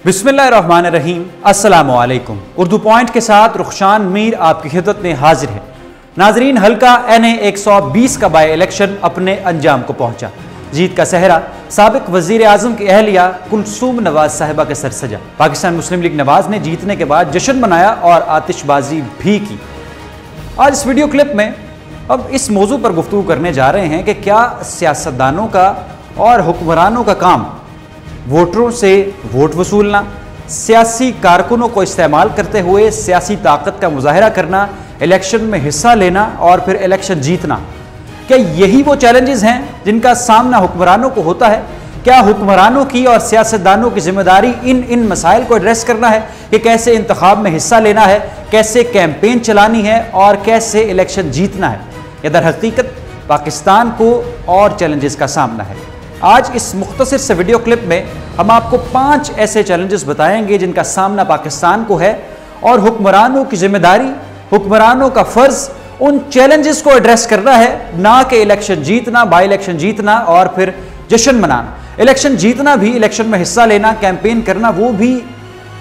बिस्मिल्लाहिर्रहमानिर्रहीम, अस्सलामु अलैकुम। उर्दू पॉइंट के साथ रुखशान मीर आपकी खिदमत में हाजिर है। नाजरीन, हल्का NA 120 का बाई इलेक्शन अपने अंजाम को पहुंचा। जीत का सहरा साबिक वजीर आजम की अहलिया कुलसूम नवाज साहिबा के सर सजा। पाकिस्तान मुस्लिम लीग नवाज ने जीतने के बाद जश्न मनाया और आतिशबाजी भी की। आज इस वीडियो क्लिप में अब इस मौजू पर गुफ्तगू करने जा रहे हैं कि क्या सियासतदानों का और हुक्मरानों का काम वोटरों से वोट वसूलना, सियासी कारकुनों को इस्तेमाल करते हुए सियासी ताकत का मुजाहरा करना, इलेक्शन में हिस्सा लेना और फिर इलेक्शन जीतना, क्या यही वो चैलेंजेस हैं जिनका सामना हुक्मरानों को होता है? क्या हुक्मरानों की और सियासतदानों की जिम्मेदारी इन मसाइल को एड्रेस करना है कि कैसे इंतखाब में हिस्सा लेना है, कैसे कैंपेन चलानी है और कैसे इलेक्शन जीतना है? या दर हकीकत पाकिस्तान को और चैलेंजेस का सामना है। आज इस मुख्तसर से वीडियो क्लिप में हम आपको 5 ऐसे चैलेंजेस बताएंगे जिनका सामना पाकिस्तान को है और हुक्मरानों की जिम्मेदारी, हुक्मरानों का फर्ज उन चैलेंजेस को एड्रेस करना है, ना कि इलेक्शन जीतना, बाई इलेक्शन जीतना और फिर जश्न मनाना। इलेक्शन जीतना भी, इलेक्शन में हिस्सा लेना, कैंपेन करना, वो भी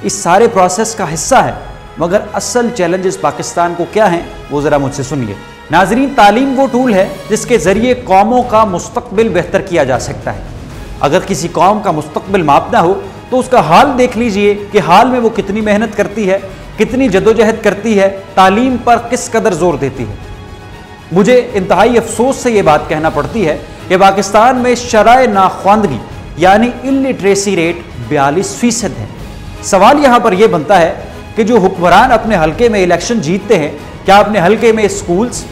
इस सारे प्रोसेस का हिस्सा है। मगर असल चैलेंजेस पाकिस्तान को क्या हैं, वो ज़रा मुझसे सुनिए। नाजरीन, तालीम वो टूल है जिसके ज़रिए कौमों का मुस्तकबिल बेहतर किया जा सकता है। अगर किसी कौम का मुस्तकबिल मापना हो तो उसका हाल देख लीजिए कि हाल में वो कितनी मेहनत करती है, कितनी जदोजहद करती है, तालीम पर किस कदर जोर देती है। मुझे इंतहाई अफसोस से ये बात कहना पड़ती है कि पाकिस्तान में शराय नाख्वानदगी यानी इलिटरेसी रेट 42% है। सवाल यहाँ पर यह बनता है कि जो हुक्मरान अपने हल्के में इलेक्शन जीतते हैं, क्या अपने हल्के में स्कूल्स,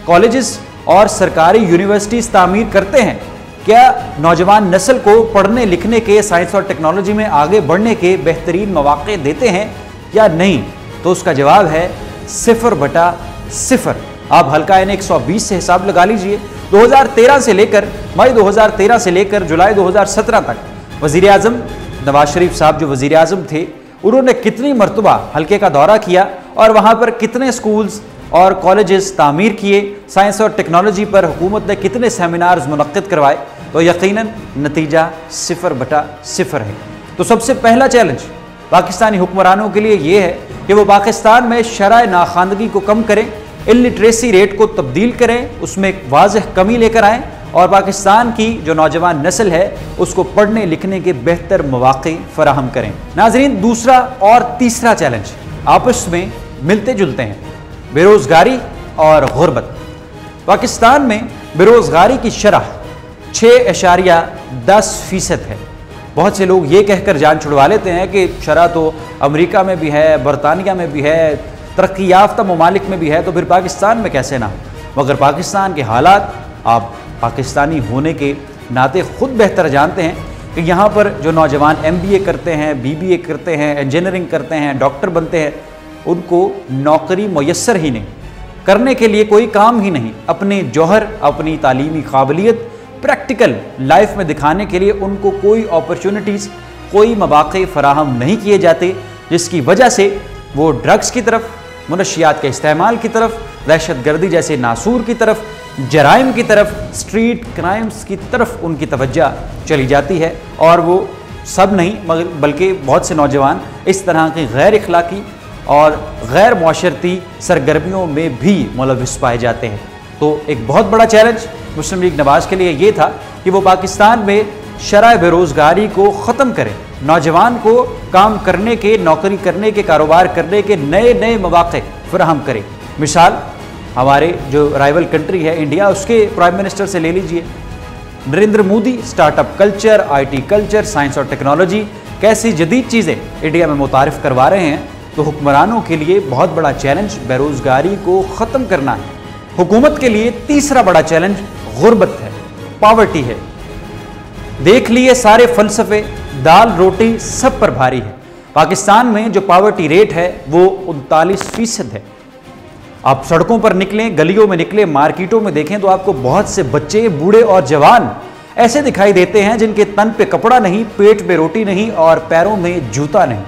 कॉलेजेस और सरकारी यूनिवर्सिटीज़ तामीर करते हैं? क्या नौजवान नस्ल को पढ़ने लिखने के, साइंस और टेक्नोलॉजी में आगे बढ़ने के बेहतरीन मौके देते हैं या नहीं? तो उसका जवाब है 0/0। आप हल्का NA 120 से हिसाब लगा लीजिए। 2013 से लेकर मई 2013 से लेकर जुलाई 2017 तक वज़ीर आज़म नवाज शरीफ साहब जो वज़ीर आज़म थे, उन्होंने कितनी मरतबा हल्के का दौरा किया और वहाँ पर कितने स्कूल्स और कॉलेजेस तामीर किए, साइंस और टेक्नोलॉजी पर हुकूमत ने कितने सेमिनार्स मुनक्किद करवाए, तो यकीनन नतीजा 0/0 है। तो सबसे पहला चैलेंज पाकिस्तानी हुक्मरानों के लिए ये है कि वो पाकिस्तान में शराय नाखानदगी को कम करें, इलिटरेसी रेट को तब्दील करें, उसमें एक वाज़ह कमी लेकर आएँ और पाकिस्तान की जो नौजवान नस्ल है उसको पढ़ने लिखने के बेहतर मौके फराहम करें। नाजरीन, दूसरा और तीसरा चैलेंज आपस में मिलते जुलते हैं, बेरोज़गारी और गुर्बत। पाकिस्तान में बेरोज़गारी की शरह 6.10% है। बहुत से लोग ये कहकर जान छुड़वा लेते हैं कि शरह तो अमेरिका में भी है, बरतानिया में भी है, तरक्की याफ्ता ममालिक में भी है, तो फिर पाकिस्तान में कैसे ना हो? मगर पाकिस्तान के हालात आप पाकिस्तानी होने के नाते खुद बेहतर जानते हैं कि यहाँ पर जो नौजवान MBA करते हैं, BBA करते हैं, इंजीनियरिंग करते हैं, डॉक्टर बनते हैं, उनको नौकरी मुयस्सर ही नहीं, करने के लिए कोई काम ही नहीं। अपने जौहर, अपनी तालीमी काबिलियत प्रैक्टिकल लाइफ में दिखाने के लिए उनको कोई अपॉर्चुनिटीज़, कोई मौके फराहम नहीं किए जाते, जिसकी वजह से वो ड्रग्स की तरफ, मुनशियात के इस्तेमाल की तरफ, दहशतगर्दी जैसे नासूर की तरफ, जराइम की तरफ, स्ट्रीट क्राइम्स की तरफ उनकी तवज्जो चली जाती है। और वो सब नहीं बल्कि बहुत से नौजवान इस तरह की गैर इखलाकी और गैर मुआशरती सरगर्मियों में भी मुलविस पाए जाते हैं। तो एक बहुत बड़ा चैलेंज मुस्लिम लीग नवाज के लिए ये था कि वो पाकिस्तान में शराय बेरोज़गारी को ख़त्म करें, नौजवान को काम करने के, नौकरी करने के, कारोबार करने के नए नए मौके फराहम करें। मिसाल हमारे जो राइवल कंट्री है इंडिया, उसके प्राइम मिनिस्टर से ले लीजिए। Narendra Modi startup culture, IT culture, science और टेक्नोलॉजी, कैसी जदीद चीज़ें इंडिया में मुतारिफ़ करवा रहे हैं। तो हुक्मरानों के लिए बहुत बड़ा चैलेंज बेरोज़गारी को ख़त्म करना है। हुकूमत के लिए तीसरा बड़ा चैलेंज गुर्बत है, पॉवर्टी है। देख लिए सारे फ़लसफ़े, दाल रोटी सब पर भारी है। पाकिस्तान में जो पॉवर्टी रेट है वो 39% है। आप सड़कों पर निकलें, गलियों में निकलें, मार्केटों में देखें तो आपको बहुत से बच्चे, बूढ़े और जवान ऐसे दिखाई देते हैं जिनके तन पे कपड़ा नहीं, पेट पे रोटी नहीं और पैरों में जूता नहीं।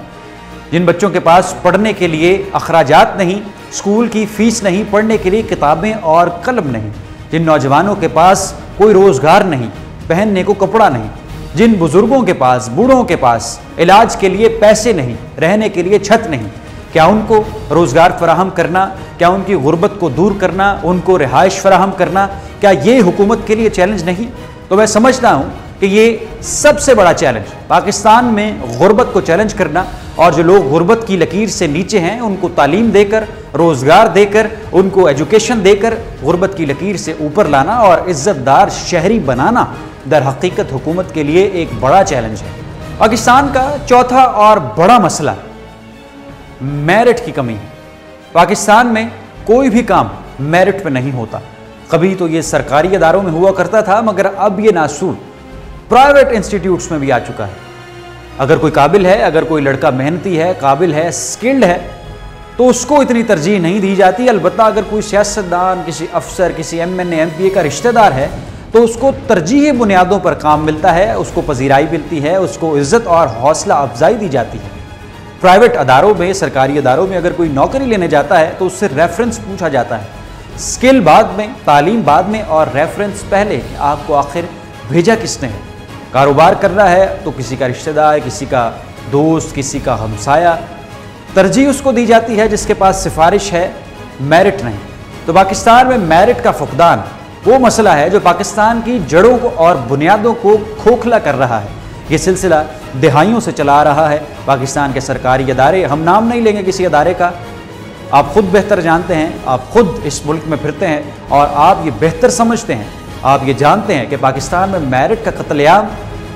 जिन बच्चों के पास पढ़ने के लिए अखराजात नहीं, स्कूल की फ़ीस नहीं, पढ़ने के लिए किताबें और कलम नहीं, जिन नौजवानों के पास कोई रोज़गार नहीं, पहनने को कपड़ा नहीं, जिन बुजुर्गों के पास, बूढ़ों के पास इलाज के लिए पैसे नहीं, रहने के लिए छत नहीं, क्या उनको रोज़गार फराहम करना, क्या उनकी गुर्बत को दूर करना, उनको रिहाइश फराहम करना, क्या ये हुकूमत के लिए चैलेंज नहीं? तो मैं समझता हूँ कि ये सबसे बड़ा चैलेंज पाकिस्तान में गुर्बत को चैलेंज करना, और जो लोग गुर्बत की लकीर से नीचे हैं उनको तालीम देकर, रोज़गार देकर, उनको एजुकेशन देकर गुर्बत की लकीर से ऊपर लाना और इज़्ज़तदार शहरी बनाना दर हकीकत हुकूमत के लिए एक बड़ा चैलेंज है। पाकिस्तान का चौथा और बड़ा मसला मेरिट की कमी है। पाकिस्तान में कोई भी काम मेरिट पे नहीं होता। कभी तो ये सरकारी अदारों में हुआ करता था, मगर अब ये नासूर प्राइवेट इंस्टीट्यूट्स में भी आ चुका है। अगर कोई काबिल है, अगर कोई लड़का मेहनती है, काबिल है, स्किल्ड है, तो उसको इतनी तरजीह नहीं दी जाती। अलबत्ता अगर कोई सियासतदान, किसी अफसर, किसी MNA MPA का रिश्तेदार है तो उसको तरजीही बुनियादों पर काम मिलता है, उसको पजीराई मिलती है, उसको इज़्ज़त और हौसला अफजाई दी जाती है। प्राइवेट अदारों में, सरकारी अदारों में अगर कोई नौकरी लेने जाता है तो उससे रेफरेंस पूछा जाता है। स्किल बाद में, तालीम बाद में और रेफरेंस पहले। आपको आखिर भेजा किसने है? कारोबार कर रहा है तो किसी का रिश्तेदार, किसी का दोस्त, किसी का हमसाया। तरजीह उसको दी जाती है जिसके पास सिफारिश है, मेरिट नहीं। तो पाकिस्तान में मेरिट का फुकदान वो मसला है जो पाकिस्तान की जड़ों को और बुनियादों को खोखला कर रहा है। ये सिलसिला दहाइयों से चला आ रहा है। पाकिस्तान के सरकारी अदारे, हम नाम नहीं लेंगे किसी अदारे का, आप खुद बेहतर जानते हैं, आप खुद इस मुल्क में फिरते हैं और आप ये बेहतर समझते हैं, आप ये जानते हैं कि पाकिस्तान में मेरिट का कत्लेआम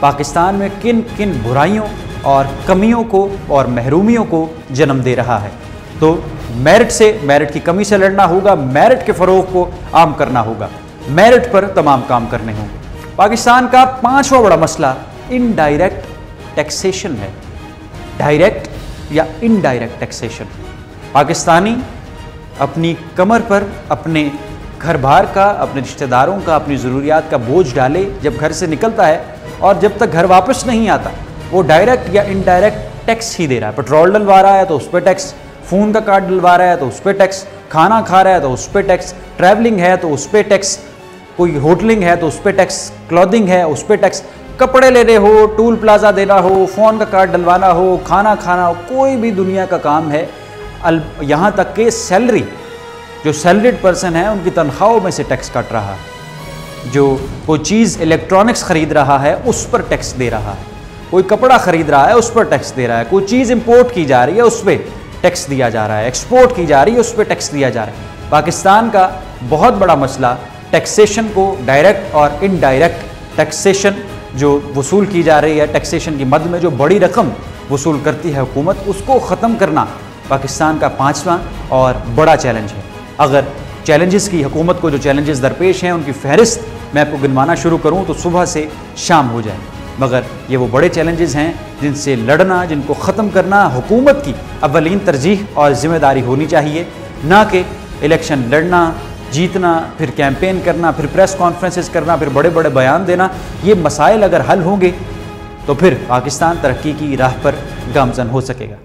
पाकिस्तान में किन किन बुराइयों और कमियों को और महरूमियों को जन्म दे रहा है। तो मेरिट से, मेरिट की कमी से लड़ना होगा, मेरिट के फ़रोग़ को आम करना होगा, मेरिट पर तमाम काम करने होंगे। पाकिस्तान का पांचवा बड़ा मसला इनडायरेक्ट टैक्सेशन है। डायरेक्ट या इनडायरेक्ट टैक्सेशन। पाकिस्तानी अपनी कमर पर अपने घर बार का, अपने रिश्तेदारों का, अपनी ज़रूरियात का बोझ डाले जब घर से निकलता है, और जब तक घर वापस नहीं आता वो डायरेक्ट या इनडायरेक्ट टैक्स ही दे रहा है। पेट्रोल डलवा रहा है तो उस पर टैक्स, फ़ोन का कार्ड डलवा रहा है तो उस पर टैक्स, खाना खा रहा है तो उस पर टैक्स, ट्रैवलिंग है तो उस पर टैक्स, कोई होटलिंग है तो उस पर टैक्स, क्लॉथिंग है उस पर टैक्स, कपड़े लेने हो, टूल प्लाजा देना हो, फ़ोन का कार्ड डलवाना हो, खाना खाना हो, कोई भी दुनिया का काम है, यहाँ तक कि सैलरी, जो सैलरीड पर्सन है उनकी तनख्वाहों में से टैक्स कट रहा है। जो कोई चीज़ इलेक्ट्रॉनिक्स ख़रीद रहा है उस पर टैक्स दे रहा है, कोई कपड़ा ख़रीद रहा है उस पर टैक्स दे रहा है, कोई चीज़ इंपोर्ट की जा रही है उस पर टैक्स दिया जा रहा है, एक्सपोर्ट की जा रही है उस पर टैक्स दिया जा रहा है। पाकिस्तान का बहुत बड़ा मसला टैक्सेशन को, डायरेक्ट और इनडायरेक्ट टैक्सेशन जो वसूल की जा रही है, टैक्सेशन की मद में जो बड़ी रकम वसूल करती है हुकूमत, उसको ख़त्म करना पाकिस्तान का पांचवा और बड़ा चैलेंज है। अगर चैलेंजेस की, हुकूमत को जो चैलेंजेस दरपेश हैं उनकी फहरिस्त मैं आपको गिनवाना शुरू करूं तो सुबह से शाम हो जाए, मगर ये वो बड़े चैलेंजेस हैं जिनसे लड़ना, जिनको ख़त्म करना हुकूमत की अवलीन तरजीह और ज़िम्मेदारी होनी चाहिए, ना कि इलेक्शन लड़ना, जीतना, फिर कैंपेन करना, फिर प्रेस कॉन्फ्रेंसेस करना, फिर बड़े बड़े बयान देना। ये मसाइल अगर हल होंगे तो फिर पाकिस्तान तरक्की की राह पर गामज़न हो सकेगा।